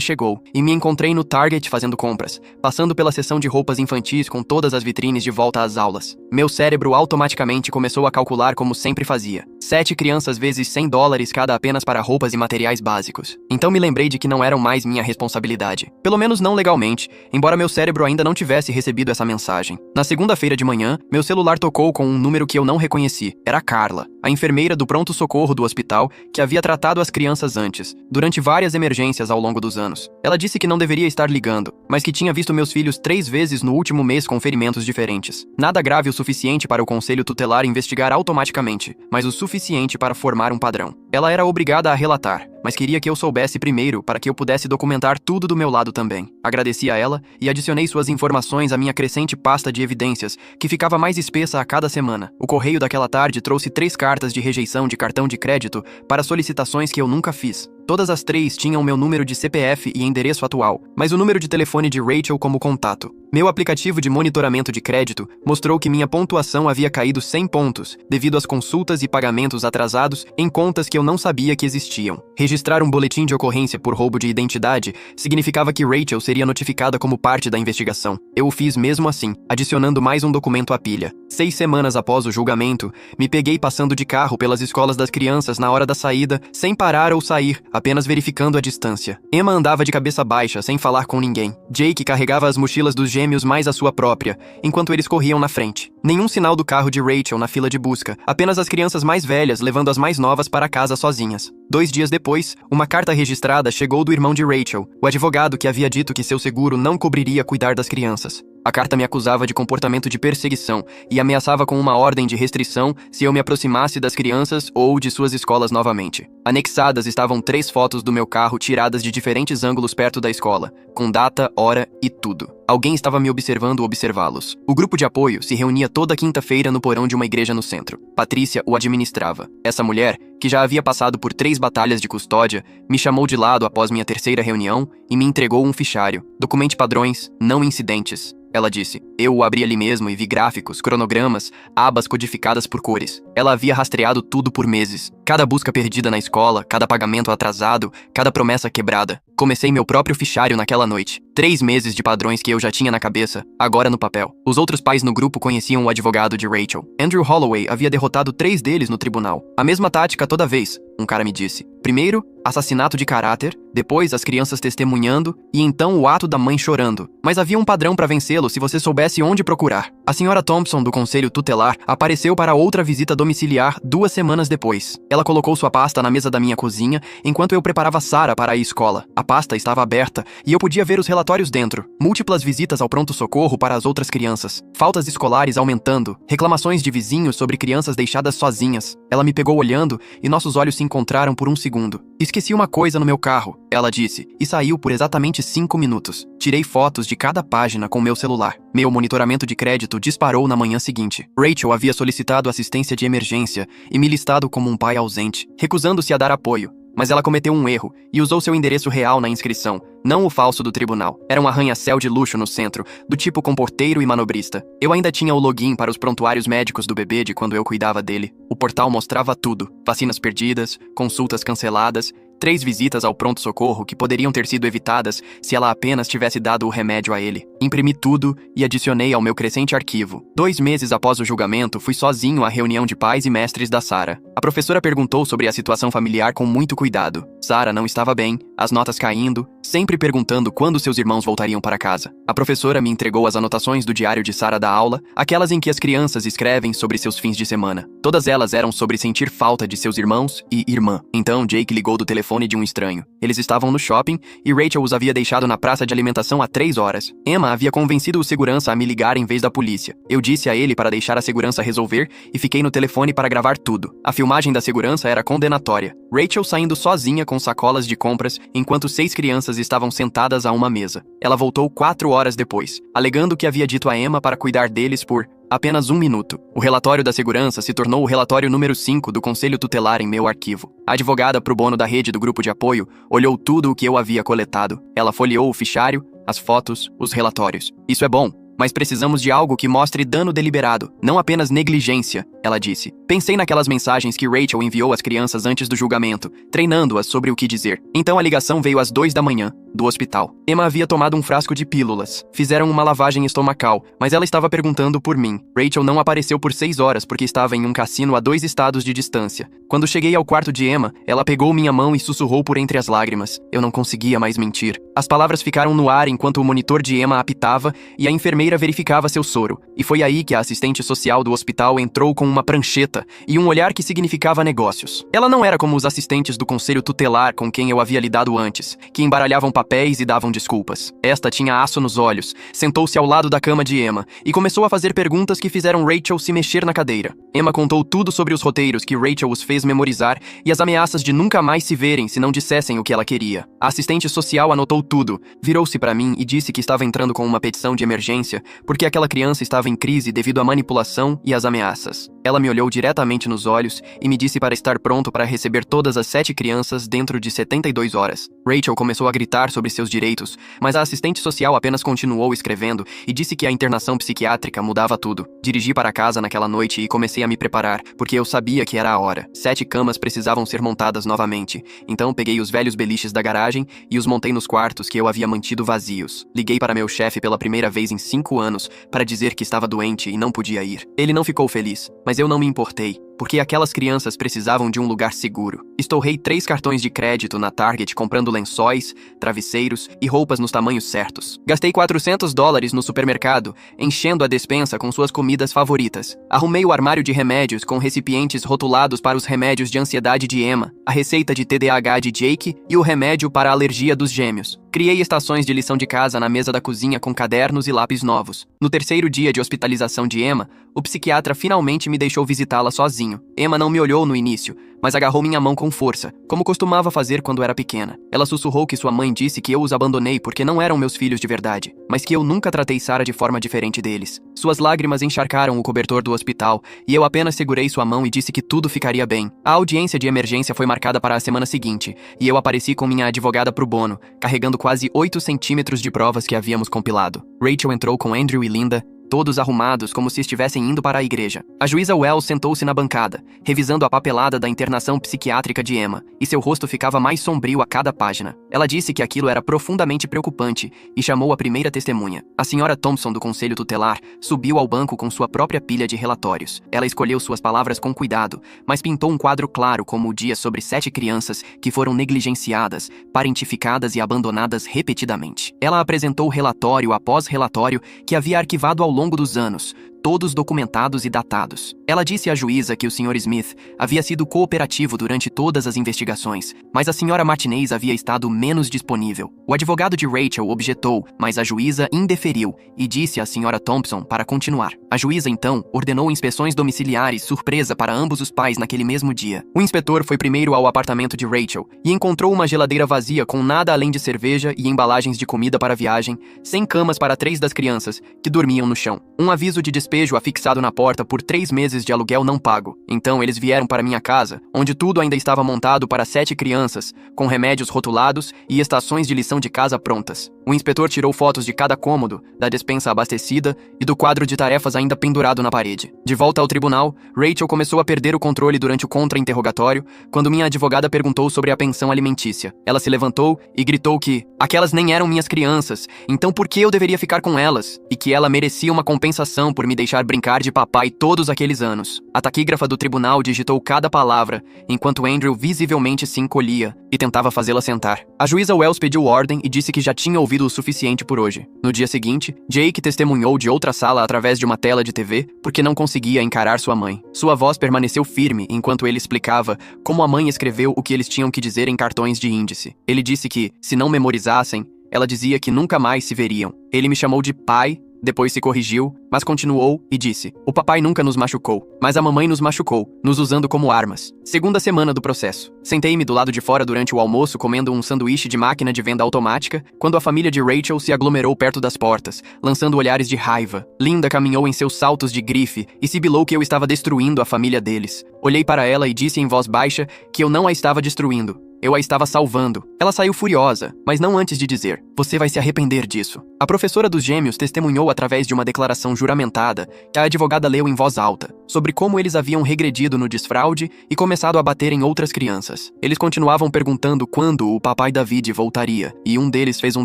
Speaker 1: chegou, e me encontrei no Target fazendo compras, passando pela seção de roupas infantis com todas as vitrines de volta às aulas. Meu cérebro automaticamente começou a calcular como sempre fazia. 7 crianças vezes $100 cada apenas para roupas e materiais básicos. Então me lembrei de que não eram mais minha responsabilidade. Pelo menos não legalmente, embora meu cérebro ainda não tivesse recebido essa mensagem. Na segunda-feira de manhã, meu celular tocou com um número que eu não reconheci. Era Carla, a enfermeira do pronto-socorro do hospital que havia tratado as crianças antes, durante várias emergências ao longo dos anos. Ela disse que não deveria estar ligando, mas que tinha visto meus filhos 3 vezes no último mês com ferimentos diferentes. Nada grave o suficiente para o conselho tutelar investigar automaticamente, mas o suficiente para formar um padrão. Ela era obrigada a relatar, mas queria que eu soubesse primeiro para que eu pudesse documentar tudo do meu lado também. Agradeci a ela e adicionei suas informações à minha crescente pasta de evidências, que ficava mais espessa a cada semana. O correio daquela tarde trouxe 3 cartas de rejeição de cartão de crédito para solicitações que eu nunca fiz. Todas as 3 tinham meu número de CPF e endereço atual, mas o número de telefone de Rachel como contato. Meu aplicativo de monitoramento de crédito mostrou que minha pontuação havia caído 100 pontos, devido às consultas e pagamentos atrasados em contas que eu não sabia que existiam. Registrar um boletim de ocorrência por roubo de identidade significava que Rachel seria notificada como parte da investigação. Eu o fiz mesmo assim, adicionando mais um documento à pilha. 6 semanas após o julgamento, me peguei passando de carro pelas escolas das crianças na hora da saída, sem parar ou sair, apenas verificando a distância. Emma andava de cabeça baixa, sem falar com ninguém. Jake carregava as mochilas dos gêmeos mais a sua própria, enquanto eles corriam na frente. Nenhum sinal do carro de Rachel na fila de busca, apenas as crianças mais velhas levando as mais novas para casa sozinhas. 2 dias depois, uma carta registrada chegou do irmão de Rachel, o advogado que havia dito que seu seguro não cobriria cuidar das crianças. A carta me acusava de comportamento de perseguição e ameaçava com uma ordem de restrição se eu me aproximasse das crianças ou de suas escolas novamente. Anexadas estavam 3 fotos do meu carro tiradas de diferentes ângulos perto da escola, com data, hora e tudo. Alguém estava me observando observá-los. O grupo de apoio se reunia toda quinta-feira no porão de uma igreja no centro. Patrícia o administrava. Essa mulher, que já havia passado por 3 batalhas de custódia, me chamou de lado após minha 3ª reunião e me entregou um fichário. Documente padrões, não incidentes. Ela disse. Eu o abri ali mesmo e vi gráficos, cronogramas, abas codificadas por cores. Ela havia rastreado tudo por meses. Cada busca perdida na escola, cada pagamento atrasado, cada promessa quebrada. Comecei meu próprio fichário naquela noite. 3 meses de padrões que eu já tinha na cabeça, agora no papel. Os outros pais no grupo conheciam o advogado de Rachel. Andrew Holloway havia derrotado 3 deles no tribunal. A mesma tática toda vez, um cara me disse. Primeiro, assassinato de caráter, depois as crianças testemunhando e então o ato da mãe chorando. Mas havia um padrão para vencê-lo se você soubesse onde procurar. A senhora Thompson, do conselho tutelar, apareceu para outra visita domiciliar 2 semanas depois. Ela colocou sua pasta na mesa da minha cozinha enquanto eu preparava Sarah para a escola. A pasta estava aberta e eu podia ver os relatórios dentro. Múltiplas visitas ao pronto-socorro para as outras crianças. Faltas escolares aumentando. Reclamações de vizinhos sobre crianças deixadas sozinhas. Ela me pegou olhando e nossos olhos se encontraram por um segundo. Esqueci uma coisa no meu carro, ela disse, e saiu por exatamente 5 minutos. Tirei fotos de cada página com meu celular. Meu monitoramento de crédito disparou na manhã seguinte. Rachel havia solicitado assistência de emergência e me listado como um pai ausente, recusando-se a dar apoio. Mas ela cometeu um erro e usou seu endereço real na inscrição, não o falso do tribunal. Era um arranha-céu de luxo no centro, do tipo com porteiro e manobrista. Eu ainda tinha o login para os prontuários médicos do bebê de quando eu cuidava dele. O portal mostrava tudo: vacinas perdidas, consultas canceladas, 3 visitas ao pronto-socorro que poderiam ter sido evitadas se ela apenas tivesse dado o remédio a ele. Imprimi tudo e adicionei ao meu crescente arquivo. 2 meses após o julgamento, fui sozinho à reunião de pais e mestres da Sarah. A professora perguntou sobre a situação familiar com muito cuidado. Sarah não estava bem, as notas caindo, sempre perguntando quando seus irmãos voltariam para casa. A professora me entregou as anotações do diário de Sarah da aula, aquelas em que as crianças escrevem sobre seus fins de semana. Todas elas eram sobre sentir falta de seus irmãos e irmã. Então Jake ligou do telefone de um estranho. Eles estavam no shopping e Rachel os havia deixado na praça de alimentação há 3 horas. Emma havia convencido o segurança a me ligar em vez da polícia. Eu disse a ele para deixar a segurança resolver e fiquei no telefone para gravar tudo. A filmagem da segurança era condenatória. Rachel saindo sozinha com sacolas de compras enquanto 6 crianças estavam sentadas a uma mesa. Ela voltou 4 horas depois, alegando que havia dito a Emma para cuidar deles por apenas 1 minuto. O relatório da segurança se tornou o relatório número 5 do Conselho Tutelar em meu arquivo. A advogada pro bono da rede do grupo de apoio olhou tudo o que eu havia coletado. Ela folheou o fichário, as fotos, os relatórios. Isso é bom, mas precisamos de algo que mostre dano deliberado, não apenas negligência, ela disse. Pensei naquelas mensagens que Rachel enviou às crianças antes do julgamento, treinando-as sobre o que dizer. Então a ligação veio às 2 da manhã, do hospital. Emma havia tomado um frasco de pílulas. Fizeram uma lavagem estomacal, mas ela estava perguntando por mim. Rachel não apareceu por 6 horas porque estava em um cassino a 2 estados de distância. Quando cheguei ao quarto de Emma, ela pegou minha mão e sussurrou por entre as lágrimas. Eu não conseguia mais mentir. As palavras ficaram no ar enquanto o monitor de Emma apitava e a enfermeira verificava seu soro. E foi aí que a assistente social do hospital entrou com uma prancheta e um olhar que significava negócios. Ela não era como os assistentes do conselho tutelar com quem eu havia lidado antes, que embaralhavam papéis e davam desculpas. Esta tinha aço nos olhos, sentou-se ao lado da cama de Emma e começou a fazer perguntas que fizeram Rachel se mexer na cadeira. Emma contou tudo sobre os roteiros que Rachel os fez memorizar e as ameaças de nunca mais se verem se não dissessem o que ela queria. A assistente social anotou tudo, virou-se para mim e disse que estava entrando com uma petição de emergência porque aquela criança estava em crise devido à manipulação e às ameaças. Ela me olhou diretamente nos olhos e me disse para estar pronto para receber todas as 7 crianças dentro de 72 horas. Rachel começou a gritar sobre seus direitos, mas a assistente social apenas continuou escrevendo e disse que a internação psiquiátrica mudava tudo. Dirigi para casa naquela noite e comecei a me preparar, porque eu sabia que era a hora. 7 camas precisavam ser montadas novamente, então peguei os velhos beliches da garagem e os montei nos quartos que eu havia mantido vazios. Liguei para meu chefe pela primeira vez em 5 anos para dizer que estava doente e não podia ir. Ele não ficou feliz, mas eu não me importei, porque aquelas crianças precisavam de um lugar seguro. Estourei 3 cartões de crédito na Target comprando lençóis, travesseiros e roupas nos tamanhos certos. Gastei $400 no supermercado, enchendo a despensa com suas comidas favoritas. Arrumei o armário de remédios com recipientes rotulados para os remédios de ansiedade de Emma, a receita de TDAH de Jake e o remédio para a alergia dos gêmeos. Criei estações de lição de casa na mesa da cozinha com cadernos e lápis novos. No 3º dia de hospitalização de Emma, o psiquiatra finalmente me deixou visitá-la sozinho. Emma não me olhou no início, mas agarrou minha mão com força, como costumava fazer quando era pequena. Ela sussurrou que sua mãe disse que eu os abandonei porque não eram meus filhos de verdade, mas que eu nunca tratei Sarah de forma diferente deles. Suas lágrimas encharcaram o cobertor do hospital e eu apenas segurei sua mão e disse que tudo ficaria bem. A audiência de emergência foi marcada para a semana seguinte e eu apareci com minha advogada pro bono, carregando quase 8 centímetros de provas que havíamos compilado. Rachel entrou com Andrew e Linda, todos arrumados como se estivessem indo para a igreja. A juíza Wells sentou-se na bancada, revisando a papelada da internação psiquiátrica de Emma, e seu rosto ficava mais sombrio a cada página. Ela disse que aquilo era profundamente preocupante e chamou a primeira testemunha. A senhora Thompson do Conselho Tutelar subiu ao banco com sua própria pilha de relatórios. Ela escolheu suas palavras com cuidado, mas pintou um quadro claro como o dia sobre 7 crianças que foram negligenciadas, parentificadas e abandonadas repetidamente. Ela apresentou relatório após relatório que havia arquivado ao longo dos anos, todos documentados e datados. Ela disse à juíza que o Sr. Smith havia sido cooperativo durante todas as investigações, mas a Sra. Martinez havia estado menos disponível. O advogado de Rachel objetou, mas a juíza indeferiu e disse à Sra. Thompson para continuar. A juíza, então, ordenou inspeções domiciliares surpresa para ambos os pais naquele mesmo dia. O inspetor foi primeiro ao apartamento de Rachel e encontrou uma geladeira vazia com nada além de cerveja e embalagens de comida para a viagem, sem camas para 3 das crianças, que dormiam no chão. Um aviso de despejo afixado na porta por 3 meses de aluguel não pago. Então eles vieram para minha casa, onde tudo ainda estava montado para 7 crianças, com remédios rotulados e estações de lição de casa prontas. O inspetor tirou fotos de cada cômodo, da despensa abastecida e do quadro de tarefas ainda pendurado na parede. De volta ao tribunal, Rachel começou a perder o controle durante o contra-interrogatório, quando minha advogada perguntou sobre a pensão alimentícia. Ela se levantou e gritou que aquelas nem eram minhas crianças, então por que eu deveria ficar com elas? E que ela merecia uma compensação por me deixar deixar brincar de papai todos aqueles anos. A taquígrafa do tribunal digitou cada palavra, enquanto Andrew visivelmente se encolhia e tentava fazê-la sentar. A juíza Wells pediu ordem e disse que já tinha ouvido o suficiente por hoje. No dia seguinte, Jake testemunhou de outra sala através de uma tela de TV porque não conseguia encarar sua mãe. Sua voz permaneceu firme enquanto ele explicava como a mãe escreveu o que eles tinham que dizer em cartões de índice. Ele disse que, se não memorizassem, ela dizia que nunca mais se veriam. Ele me chamou de pai, depois se corrigiu, mas continuou e disse: "O papai nunca nos machucou, mas a mamãe nos machucou, nos usando como armas." Segunda semana do processo. Sentei-me do lado de fora durante o almoço comendo um sanduíche de máquina de venda automática, quando a família de Rachel se aglomerou perto das portas, lançando olhares de raiva. Linda caminhou em seus saltos de grife e sibilou que eu estava destruindo a família deles. Olhei para ela e disse em voz baixa que eu não a estava destruindo. Eu a estava salvando. Ela saiu furiosa, mas não antes de dizer: "Você vai se arrepender disso." A professora dos gêmeos testemunhou através de uma declaração juramentada que a advogada leu em voz alta, sobre como eles haviam regredido no desfraude e começado a bater em outras crianças. Eles continuavam perguntando quando o papai David voltaria, e um deles fez um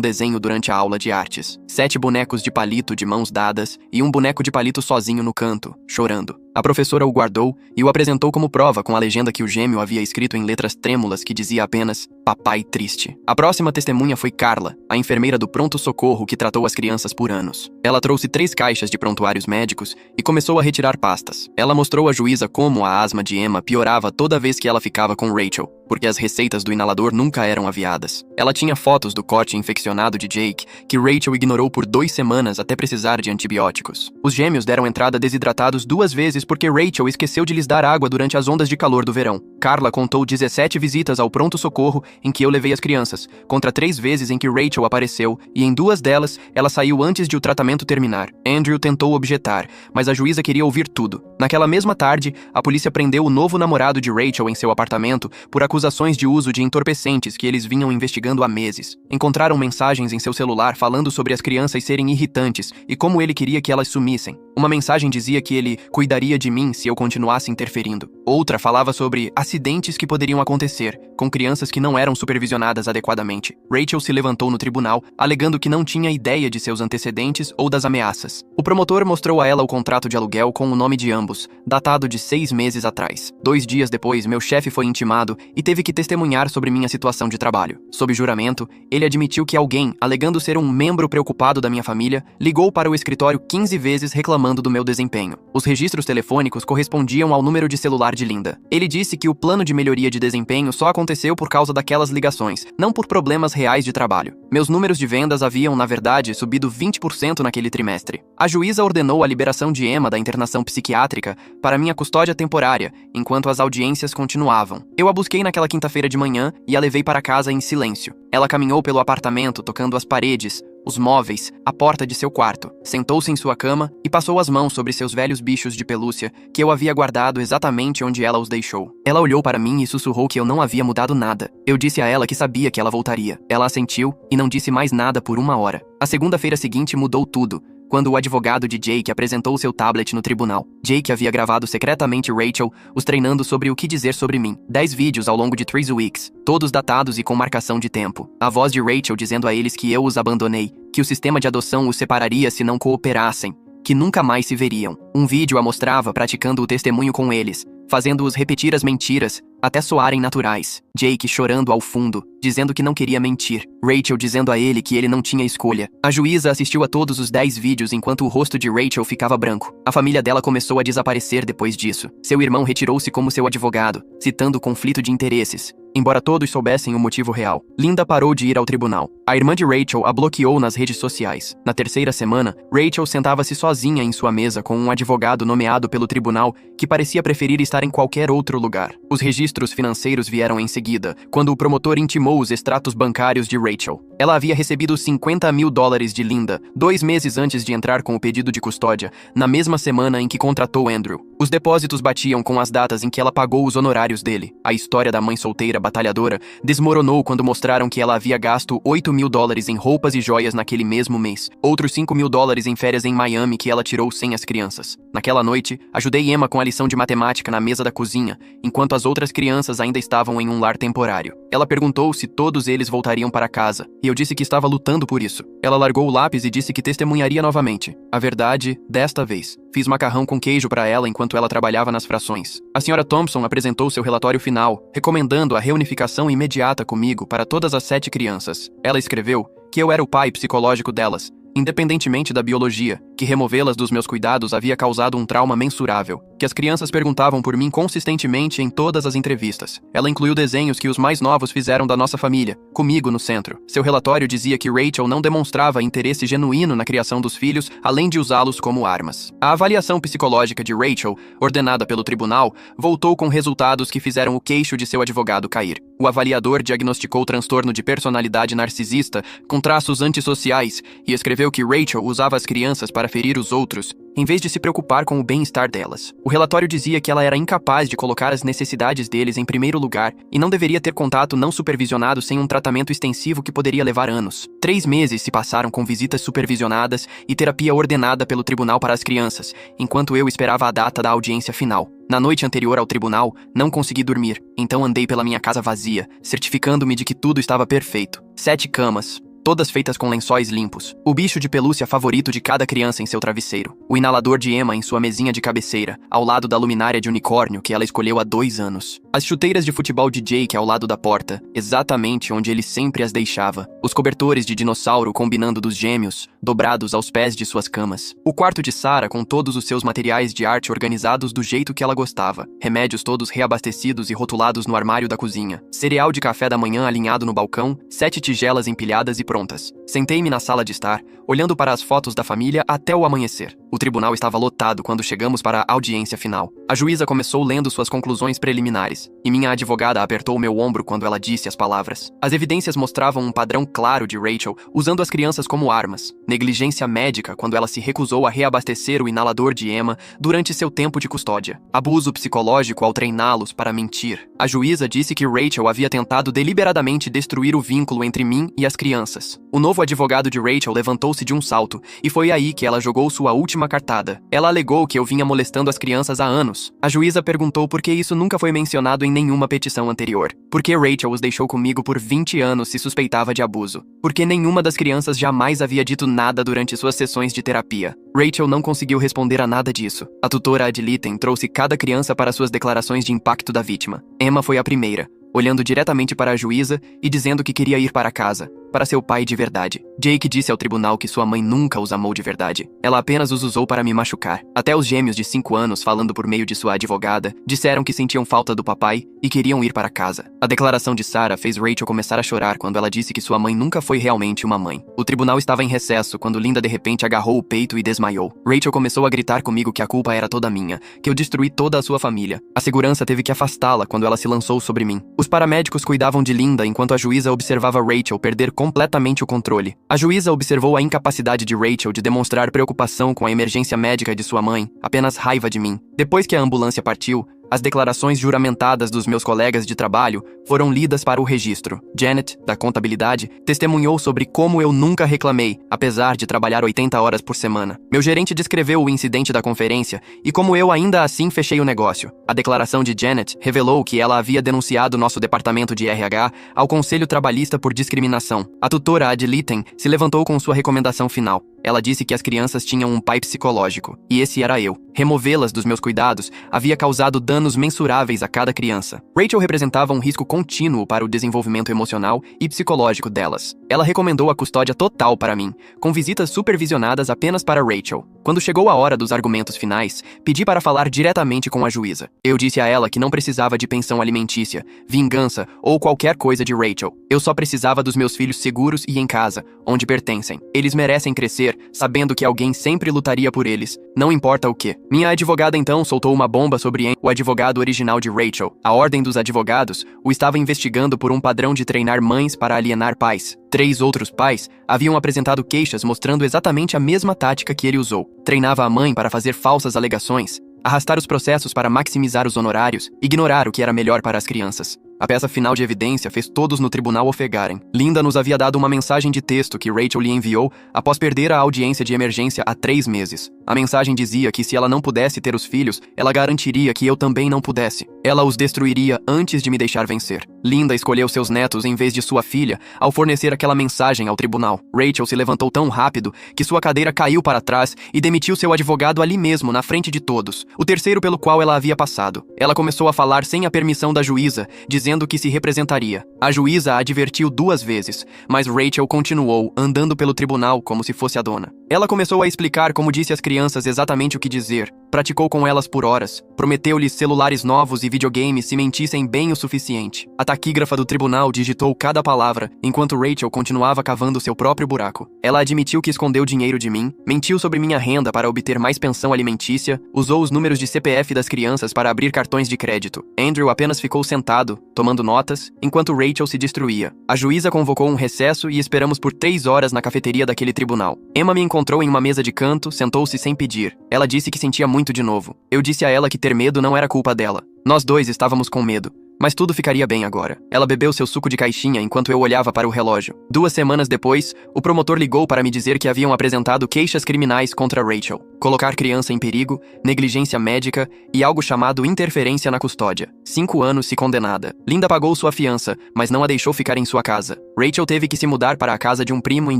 Speaker 1: desenho durante a aula de artes. 7 bonecos de palito de mãos dadas e um boneco de palito sozinho no canto, chorando. A professora o guardou e o apresentou como prova com a legenda que o gêmeo havia escrito em letras trêmulas que dizia apenas "Papai triste." A próxima testemunha foi Carla, a enfermeira do pronto-socorro que tratou as crianças por anos. Ela trouxe 3 caixas de prontuários médicos e começou a retirar pastas. Ela mostrou à juíza como a asma de Emma piorava toda vez que ela ficava com Rachel, porque as receitas do inalador nunca eram aviadas. Ela tinha fotos do corte infeccionado de Jake, que Rachel ignorou por 2 semanas até precisar de antibióticos. Os gêmeos deram entrada desidratados 2 vezes porque Rachel esqueceu de lhes dar água durante as ondas de calor do verão. Carla contou 17 visitas ao pronto-socorro em que eu levei as crianças, contra 3 vezes em que Rachel apareceu, e em 2 delas, ela saiu antes de o tratamento terminar. Andrew tentou objetar, mas a juíza queria ouvir tudo. Naquela mesma tarde, a polícia prendeu o novo namorado de Rachel em seu apartamento por acusações de uso de entorpecentes que eles vinham investigando há meses. Encontraram mensagens em seu celular falando sobre as crianças serem irritantes e como ele queria que elas sumissem. Uma mensagem dizia que ele cuidaria de mim se eu continuasse interferindo. Outra falava sobre acidentes que poderiam acontecer, com crianças que não eram supervisionadas adequadamente. Rachel se levantou no tribunal, alegando que não tinha ideia de seus antecedentes ou das ameaças. O promotor mostrou a ela o contrato de aluguel com o nome de ambos, datado de 6 meses atrás. 2 dias depois, meu chefe foi intimado e teve que testemunhar sobre minha situação de trabalho. Sob juramento, ele admitiu que alguém, alegando ser um membro preocupado da minha família, ligou para o escritório 15 vezes reclamando do meu desempenho. Os registros telefônicos correspondiam ao número de celular de Linda. Ele disse que o plano de melhoria de desempenho só aconteceu por causa daquelas ligações, não por problemas reais de trabalho. Meus números de vendas haviam, na verdade, subido 20% naquele trimestre. A juíza ordenou a liberação de Emma da internação psiquiátrica para minha custódia temporária, enquanto as audiências continuavam. Eu a busquei naquela quinta-feira de manhã e a levei para casa em silêncio. Ela caminhou pelo apartamento, tocando as paredes, os móveis, a porta de seu quarto. Sentou-se em sua cama e passou as mãos sobre seus velhos bichos de pelúcia, que eu havia guardado exatamente onde ela os deixou. Ela olhou para mim e sussurrou que eu não havia mudado nada. Eu disse a ela que sabia que ela voltaria. Ela assentiu e não disse mais nada por 1 hora. A segunda-feira seguinte mudou tudo, quando o advogado de Jake apresentou seu tablet no tribunal. Jake havia gravado secretamente Rachel, os treinando sobre o que dizer sobre mim. 10 vídeos ao longo de 3 weeks, todos datados e com marcação de tempo. A voz de Rachel dizendo a eles que eu os abandonei, que o sistema de adoção os separaria se não cooperassem, que nunca mais se veriam. Um vídeo a mostrava praticando o testemunho com eles, fazendo-os repetir as mentiras, até soarem naturais. Jake chorando ao fundo, dizendo que não queria mentir. Rachel dizendo a ele que ele não tinha escolha. A juíza assistiu a todos os 10 vídeos enquanto o rosto de Rachel ficava branco. A família dela começou a desaparecer depois disso. Seu irmão retirou-se como seu advogado, citando conflito de interesses, embora todos soubessem o motivo real. Linda parou de ir ao tribunal. A irmã de Rachel a bloqueou nas redes sociais. Na terceira semana, Rachel sentava-se sozinha em sua mesa com um advogado nomeado pelo tribunal que parecia preferir estar em qualquer outro lugar. Os registros financeiros vieram em seguida, quando o promotor intimou os extratos bancários de Rachel. Ela havia recebido $50 mil de Linda, 2 meses antes de entrar com o pedido de custódia, na mesma semana em que contratou Andrew. Os depósitos batiam com as datas em que ela pagou os honorários dele. A história da mãe solteira batalhadora desmoronou quando mostraram que ela havia gasto $8 mil em roupas e joias naquele mesmo mês. Outros $5 mil em férias em Miami que ela tirou sem as crianças. Naquela noite, ajudei Emma com a lição de matemática na mesa da cozinha, enquanto as outras crianças ainda estavam em um lar temporário. Ela perguntou se todos eles voltariam para casa, e eu disse que estava lutando por isso. Ela largou o lápis e disse que testemunharia novamente. A verdade, desta vez, Fiz macarrão com queijo para ela enquanto ela trabalhava nas frações. A senhora Thompson apresentou seu relatório final, recomendando a reunificação imediata comigo para todas as 7 crianças. Ela escreveu que eu era o pai psicológico delas, independentemente da biologia, que removê-las dos meus cuidados havia causado um trauma mensurável, que as crianças perguntavam por mim consistentemente em todas as entrevistas. Ela incluiu desenhos que os mais novos fizeram da nossa família, comigo no centro. Seu relatório dizia que Rachel não demonstrava interesse genuíno na criação dos filhos, além de usá-los como armas. A avaliação psicológica de Rachel, ordenada pelo tribunal, voltou com resultados que fizeram o queixo de seu advogado cair. O avaliador diagnosticou transtorno de personalidade narcisista com traços antissociais e escreveu que Rachel usava as crianças para ferir os outros, em vez de se preocupar com o bem-estar delas. O relatório dizia que ela era incapaz de colocar as necessidades deles em primeiro lugar e não deveria ter contato não supervisionado sem um tratamento extensivo que poderia levar anos. 3 meses se passaram com visitas supervisionadas e terapia ordenada pelo tribunal para as crianças, enquanto eu esperava a data da audiência final. Na noite anterior ao tribunal, não consegui dormir, então andei pela minha casa vazia, certificando-me de que tudo estava perfeito. 7 camas, todas feitas com lençóis limpos, o bicho de pelúcia favorito de cada criança em seu travesseiro, o inalador de Emma em sua mesinha de cabeceira, ao lado da luminária de unicórnio que ela escolheu há 2 anos, as chuteiras de futebol de Jake ao lado da porta, exatamente onde ele sempre as deixava, os cobertores de dinossauro combinando dos gêmeos, dobrados aos pés de suas camas, o quarto de Sarah com todos os seus materiais de arte organizados do jeito que ela gostava, remédios todos reabastecidos e rotulados no armário da cozinha, cereal de café da manhã alinhado no balcão, 7 tigelas empilhadas e prontas. Sentei-me na sala de estar, olhando para as fotos da família até o amanhecer. O tribunal estava lotado quando chegamos para a audiência final. A juíza começou lendo suas conclusões preliminares, e minha advogada apertou meu ombro quando ela disse as palavras. As evidências mostravam um padrão claro de Rachel usando as crianças como armas. Negligência médica quando ela se recusou a reabastecer o inalador de Emma durante seu tempo de custódia. Abuso psicológico ao treiná-los para mentir. A juíza disse que Rachel havia tentado deliberadamente destruir o vínculo entre mim e as crianças. O novo advogado de Rachel levantou-se de um salto, e foi aí que ela jogou sua última cartada. Ela alegou que eu vinha molestando as crianças há anos. A juíza perguntou por que isso nunca foi mencionado em nenhuma petição anterior. Por que Rachel os deixou comigo por 20 anos se suspeitava de abuso? Por que nenhuma das crianças jamais havia dito nada durante suas sessões de terapia? Rachel não conseguiu responder a nada disso. A tutora Ad Litem trouxe cada criança para suas declarações de impacto da vítima. Emma foi a primeira, olhando diretamente para a juíza e dizendo que queria ir para casa, para seu pai de verdade. Jake disse ao tribunal que sua mãe nunca os amou de verdade. Ela apenas os usou para me machucar. Até os gêmeos de 5 anos, falando por meio de sua advogada, disseram que sentiam falta do papai e queriam ir para casa. A declaração de Sarah fez Rachel começar a chorar quando ela disse que sua mãe nunca foi realmente uma mãe. O tribunal estava em recesso quando Linda de repente agarrou o peito e desmaiou. Rachel começou a gritar comigo que a culpa era toda minha, que eu destruí toda a sua família. A segurança teve que afastá-la quando ela se lançou sobre mim. Os paramédicos cuidavam de Linda enquanto a juíza observava Rachel perder completamente o controle. A juíza observou a incapacidade de Rachel de demonstrar preocupação com a emergência médica de sua mãe, apenas raiva de mim. Depois que a ambulância partiu, as declarações juramentadas dos meus colegas de trabalho foram lidas para o registro. Janet, da contabilidade, testemunhou sobre como eu nunca reclamei, apesar de trabalhar 80 horas por semana. Meu gerente descreveu o incidente da conferência e como eu ainda assim fechei o negócio. A declaração de Janet revelou que ela havia denunciado nosso departamento de RH ao Conselho Trabalhista por discriminação. A tutora Ad Litem se levantou com sua recomendação final. Ela disse que as crianças tinham um pai psicológico, e esse era eu. Removê-las dos meus cuidados havia causado danos mensuráveis a cada criança. Rachel representava um risco contínuo para o desenvolvimento emocional e psicológico delas. Ela recomendou a custódia total para mim, com visitas supervisionadas apenas para Rachel. Quando chegou a hora dos argumentos finais, pedi para falar diretamente com a juíza. Eu disse a ela que não precisava de pensão alimentícia, vingança ou qualquer coisa de Rachel. Eu só precisava dos meus filhos seguros e em casa, onde pertencem. Eles merecem crescer sabendo que alguém sempre lutaria por eles, não importa o que. Minha advogada então soltou uma bomba sobre o advogado original de Rachel. A Ordem dos Advogados o estava investigando por um padrão de treinar mães para alienar pais. 3 outros pais haviam apresentado queixas mostrando exatamente a mesma tática que ele usou. Treinava a mãe para fazer falsas alegações, arrastar os processos para maximizar os honorários, ignorar o que era melhor para as crianças. A peça final de evidência fez todos no tribunal ofegarem. Linda nos havia dado uma mensagem de texto que Rachel lhe enviou após perder a audiência de emergência há 3 meses. A mensagem dizia que se ela não pudesse ter os filhos, ela garantiria que eu também não pudesse. Ela os destruiria antes de me deixar vencer. Linda escolheu seus netos em vez de sua filha ao fornecer aquela mensagem ao tribunal. Rachel se levantou tão rápido que sua cadeira caiu para trás e demitiu seu advogado ali mesmo, na frente de todos, o terceiro pelo qual ela havia passado. Ela começou a falar sem a permissão da juíza, dizendo que se representaria. A juíza a advertiu 2 vezes, mas Rachel continuou andando pelo tribunal como se fosse a dona. Ela começou a explicar como disse às crianças exatamente o que dizer, praticou com elas por horas, prometeu-lhes celulares novos e videogames se mentissem bem o suficiente. A taquígrafa do tribunal digitou cada palavra, enquanto Rachel continuava cavando seu próprio buraco. Ela admitiu que escondeu dinheiro de mim, mentiu sobre minha renda para obter mais pensão alimentícia, usou os números de CPF das crianças para abrir cartões de crédito. Andrew apenas ficou sentado, tomando notas, enquanto Rachel se destruía. A juíza convocou um recesso e esperamos por 3 horas na cafeteria daquele tribunal. Emma me encontrou em uma mesa de canto, sentou-se sem pedir. Ela disse que sentia muito de novo. Eu disse a ela que ter medo não era culpa dela. Nós 2 estávamos com medo. Mas tudo ficaria bem agora. Ela bebeu seu suco de caixinha enquanto eu olhava para o relógio. 2 semanas depois, o promotor ligou para me dizer que haviam apresentado queixas criminais contra Rachel. Colocar criança em perigo, negligência médica e algo chamado interferência na custódia. 5 anos se condenada. Linda pagou sua fiança, mas não a deixou ficar em sua casa. Rachel teve que se mudar para a casa de um primo em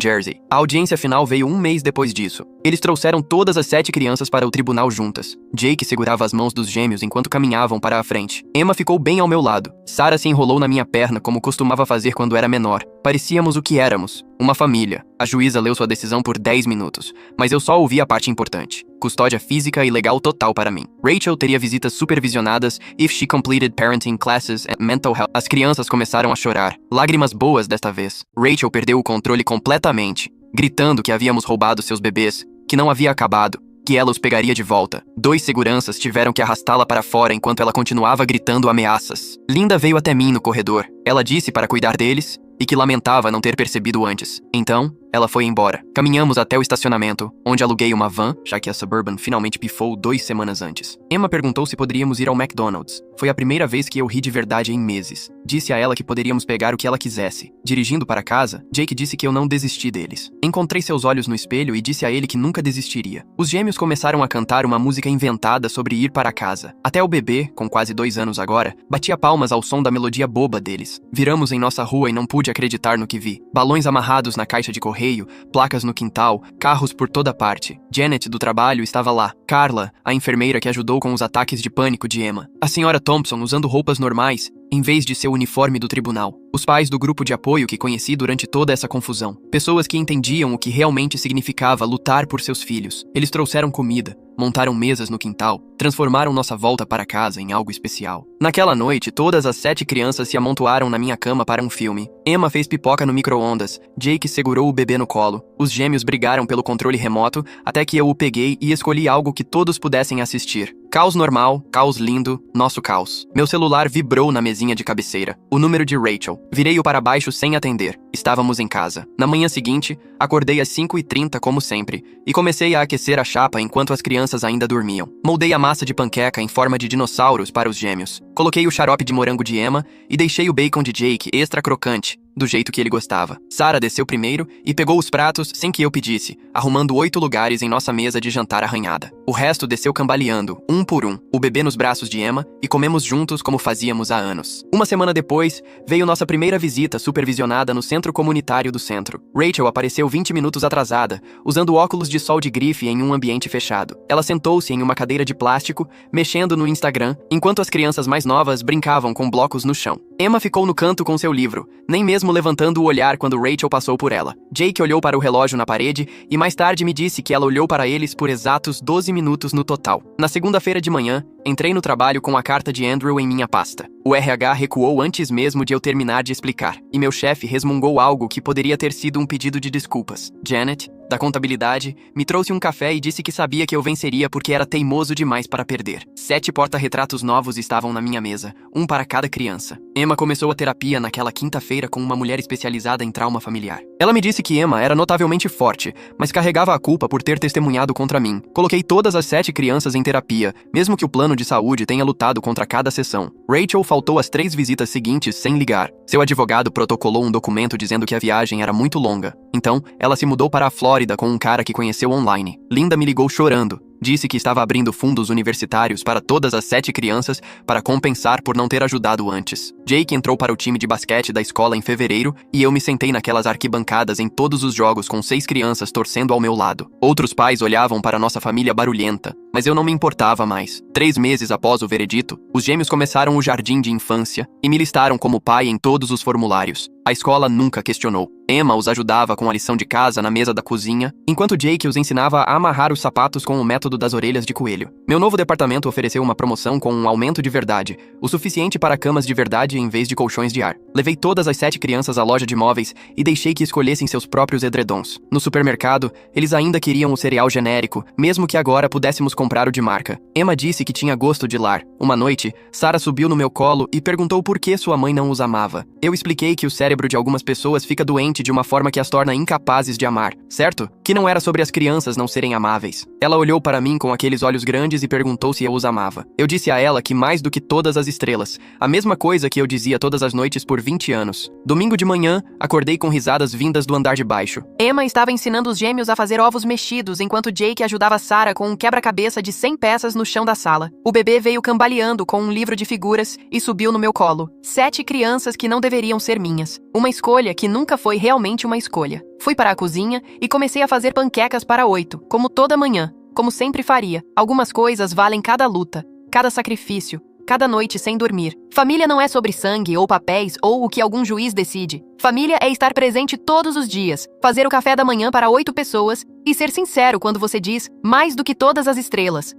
Speaker 1: Jersey. A audiência final veio 1 mês depois disso. Eles trouxeram todas as 7 crianças para o tribunal juntas. Jake segurava as mãos dos gêmeos enquanto caminhavam para a frente. Emma ficou bem ao meu lado. Sarah se enrolou na minha perna como costumava fazer quando era menor. Parecíamos o que éramos, uma família. A juíza leu sua decisão por 10 minutos, mas eu só ouvi a parte importante. Custódia física e legal total para mim. Rachel teria visitas supervisionadas if she completed parenting classes and mental health. As crianças começaram a chorar. Lágrimas boas desta vez. Rachel perdeu o controle completamente, gritando que havíamos roubado seus bebês, que não havia acabado, que ela os pegaria de volta. 2 seguranças tiveram que arrastá-la para fora enquanto ela continuava gritando ameaças. Linda veio até mim no corredor. Ela disse para cuidar deles e que lamentava não ter percebido antes. Então, ela foi embora. Caminhamos até o estacionamento, onde aluguei uma van, já que a Suburban finalmente pifou 2 semanas antes. Emma perguntou se poderíamos ir ao McDonald's. Foi a primeira vez que eu ri de verdade em meses. Disse a ela que poderíamos pegar o que ela quisesse. Dirigindo para casa, Jake disse que eu não desisti deles. Encontrei seus olhos no espelho e disse a ele que nunca desistiria. Os gêmeos começaram a cantar uma música inventada sobre ir para casa. Até o bebê, com quase 2 anos agora, batia palmas ao som da melodia boba deles. Viramos em nossa rua e não pude acreditar no que vi. Balões amarrados na caixa de correio, placas no quintal, carros por toda parte. Janet, do trabalho, estava lá. Carla, a enfermeira que ajudou com os ataques de pânico de Emma. A senhora Thompson usando roupas normais, em vez de seu uniforme do tribunal. Os pais do grupo de apoio que conheci durante toda essa confusão. Pessoas que entendiam o que realmente significava lutar por seus filhos. Eles trouxeram comida, montaram mesas no quintal, transformaram nossa volta para casa em algo especial. Naquela noite, todas as 7 crianças se amontoaram na minha cama para um filme. Emma fez pipoca no micro-ondas, Jake segurou o bebê no colo. Os gêmeos brigaram pelo controle remoto, até que eu o peguei e escolhi algo que todos pudessem assistir. Caos normal, caos lindo, nosso caos. Meu celular vibrou na mesinha de cabeceira. O número de Rachel. Virei-o para baixo sem atender. Estávamos em casa. Na manhã seguinte, acordei às 5h30 como sempre, e comecei a aquecer a chapa enquanto as crianças ainda dormiam. Moldei a massa de panqueca em forma de dinossauros para os gêmeos. Coloquei o xarope de morango de Emma e deixei o bacon de Jake extra crocante, do jeito que ele gostava. Sarah desceu primeiro e pegou os pratos sem que eu pedisse, arrumando 8 lugares em nossa mesa de jantar arranhada. O resto desceu cambaleando, um por um, o bebê nos braços de Emma, e comemos juntos como fazíamos há anos. Uma semana depois, veio nossa primeira visita supervisionada no centro comunitário do centro. Rachel apareceu 20 minutos atrasada, usando óculos de sol de grife em um ambiente fechado. Ela sentou-se em uma cadeira de plástico, mexendo no Instagram, enquanto as crianças mais novas brincavam com blocos no chão. Emma ficou no canto com seu livro, nem mesmo levantando o olhar quando Rachel passou por ela. Jake olhou para o relógio na parede e mais tarde me disse que ela olhou para eles por exatos 12 minutos no total. Na segunda-feira de manhã, entrei no trabalho com a carta de Andrew em minha pasta. O RH recuou antes mesmo de eu terminar de explicar, e meu chefe resmungou algo que poderia ter sido um pedido de desculpas. Janet, da contabilidade, me trouxe um café e disse que sabia que eu venceria porque era teimoso demais para perder. 7 porta-retratos novos estavam na minha mesa, um para cada criança. Emma começou a terapia naquela quinta-feira com uma mulher especializada em trauma familiar. Ela me disse que Emma era notavelmente forte, mas carregava a culpa por ter testemunhado contra mim. Coloquei todas as 7 crianças em terapia, mesmo que o plano de saúde tenha lutado contra cada sessão. Rachel faltou às 3 visitas seguintes sem ligar. Seu advogado protocolou um documento dizendo que a viagem era muito longa. Então, ela se mudou para a Flórida com um cara que conheceu online. Linda me ligou chorando. Disse que estava abrindo fundos universitários para todas as 7 crianças para compensar por não ter ajudado antes. Jake entrou para o time de basquete da escola em fevereiro e eu me sentei naquelas arquibancadas em todos os jogos com 6 crianças torcendo ao meu lado. Outros pais olhavam para nossa família barulhenta, mas eu não me importava mais. 3 meses após o veredito, os gêmeos começaram o jardim de infância e me listaram como pai em todos os formulários. A escola nunca questionou. Emma os ajudava com a lição de casa na mesa da cozinha, enquanto Jake os ensinava a amarrar os sapatos com o método das orelhas de coelho. Meu novo departamento ofereceu uma promoção com um aumento de verdade, o suficiente para camas de verdade em vez de colchões de ar. Levei todas as 7 crianças à loja de móveis e deixei que escolhessem seus próprios edredons. No supermercado, eles ainda queriam o cereal genérico, mesmo que agora pudéssemos comprar o de marca. Emma disse que tinha gosto de lar. Uma noite, Sarah subiu no meu colo e perguntou por que sua mãe não os amava. Eu expliquei que o cérebro de algumas pessoas fica doente de uma forma que as torna incapazes de amar, certo? Que não era sobre as crianças não serem amáveis. Ela olhou para mim com aqueles olhos grandes e perguntou se eu os amava. Eu disse a ela que mais do que todas as estrelas, a mesma coisa que eu dizia todas as noites por 20 anos. Domingo de manhã, acordei com risadas vindas do andar de baixo.
Speaker 2: Emma estava ensinando os gêmeos a fazer ovos mexidos enquanto Jake ajudava Sarah com um quebra-cabeça de 100 peças no chão da sala. O bebê veio cambaleando com um livro de figuras e subiu no meu colo. 7 crianças que não deveriam ser minhas. Uma escolha que nunca foi realmente uma escolha. Fui para a cozinha e comecei a fazer panquecas para 8, como toda manhã, como sempre faria. Algumas coisas valem cada luta, cada sacrifício, cada noite sem dormir. Família não é sobre sangue ou papéis ou o que algum juiz decide. Família é estar presente todos os dias, fazer o café da manhã para 8 pessoas e ser sincero quando você diz mais do que todas as estrelas.